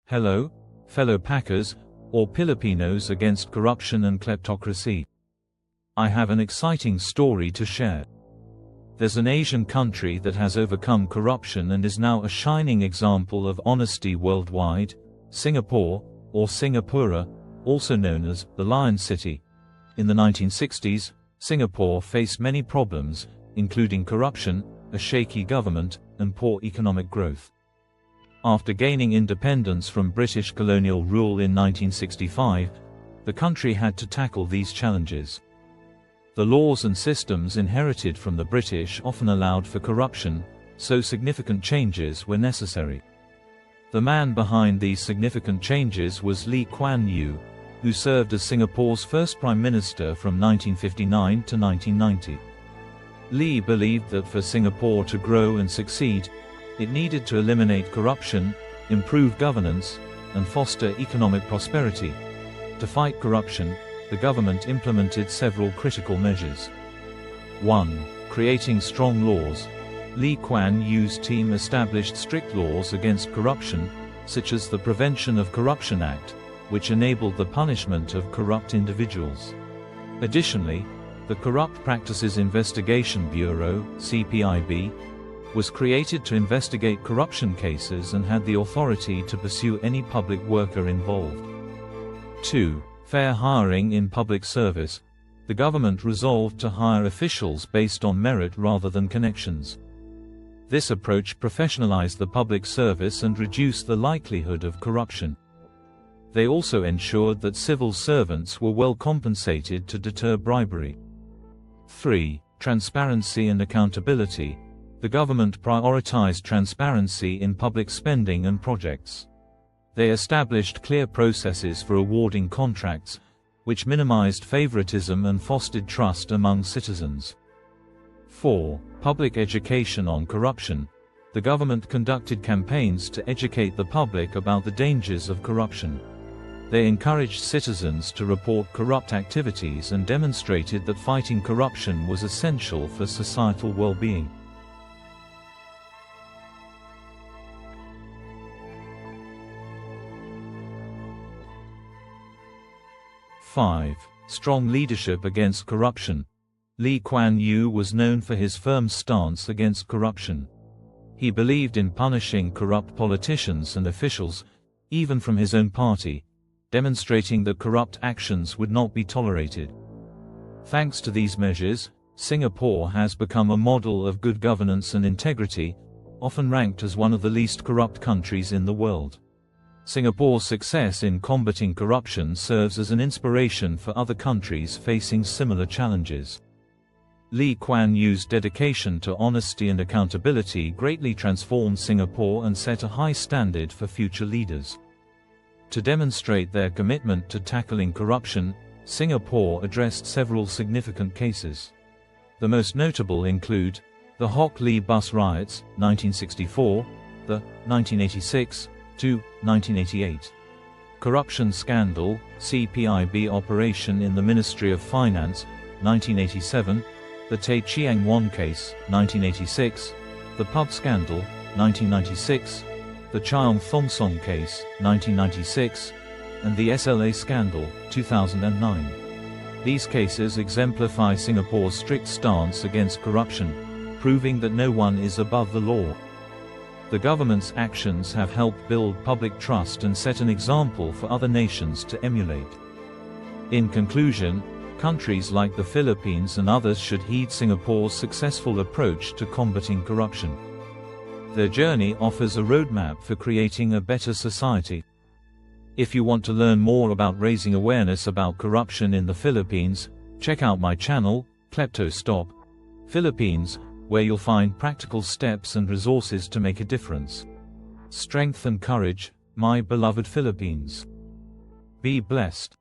Hello, fellow Packers, or Filipinos against corruption and kleptocracy. I have an exciting story to share. There's an Asian country that has overcome corruption and is now a shining example of honesty worldwide, Singapore, or Singapura, also known as the Lion City. In the 1960s, Singapore faced many problems, including corruption, a shaky government, and poor economic growth. After gaining independence from British colonial rule in 1965, the country had to tackle these challenges. The laws and systems inherited from the British often allowed for corruption, so significant changes were necessary. The man behind these significant changes was Lee Kuan Yew, who served as Singapore's first Prime Minister from 1959 to 1990. Lee believed that for Singapore to grow and succeed, it needed to eliminate corruption, improve governance, and foster economic prosperity. To fight corruption, the government implemented several critical measures. 1. Creating strong laws. Lee Kuan Yew's team established strict laws against corruption, such as the Prevention of Corruption Act, which enabled the punishment of corrupt individuals. Additionally, the Corrupt Practices Investigation Bureau (CPIB) was created to investigate corruption cases and had the authority to pursue any public worker involved. 2. Fair hiring in public service. The government resolved to hire officials based on merit rather than connections. This approach professionalized the public service and reduced the likelihood of corruption. They also ensured that civil servants were well compensated to deter bribery. 3. Transparency and accountability. The government prioritized transparency in public spending and projects. They established clear processes for awarding contracts, which minimized favoritism and fostered trust among citizens. 4. Public education on corruption. The government conducted campaigns to educate the public about the dangers of corruption. They encouraged citizens to report corrupt activities and demonstrated that fighting corruption was essential for societal well-being. 5. Strong leadership against corruption. Lee Kuan Yew was known for his firm stance against corruption. He believed in punishing corrupt politicians and officials, even from his own party, demonstrating that corrupt actions would not be tolerated. Thanks to these measures, Singapore has become a model of good governance and integrity, often ranked as one of the least corrupt countries in the world. Singapore's success in combating corruption serves as an inspiration for other countries facing similar challenges. Lee Kuan Yew's dedication to honesty and accountability greatly transformed Singapore and set a high standard for future leaders. To demonstrate their commitment to tackling corruption, Singapore addressed several significant cases. The most notable include the Hock Lee bus riots, 1964, the 1986 to 1988 corruption scandal, CPIB operation in the Ministry of Finance, 1987, the Tay Chiang Wan case, 1986, the pub scandal, 1996, the Cheong Thong Song case, 1996, and the SLA scandal, 2009. These cases exemplify Singapore's strict stance against corruption, proving that no one is above the law. The government's actions have helped build public trust and set an example for other nations to emulate. In conclusion, countries like the Philippines and others should heed Singapore's successful approach to combating corruption. Their journey offers a roadmap for creating a better society. If you want to learn more about raising awareness about corruption in the Philippines, check out my channel, KleptoStop.Philippines, where you'll find practical steps and resources to make a difference. Strength and courage, my beloved Philippines. Be blessed.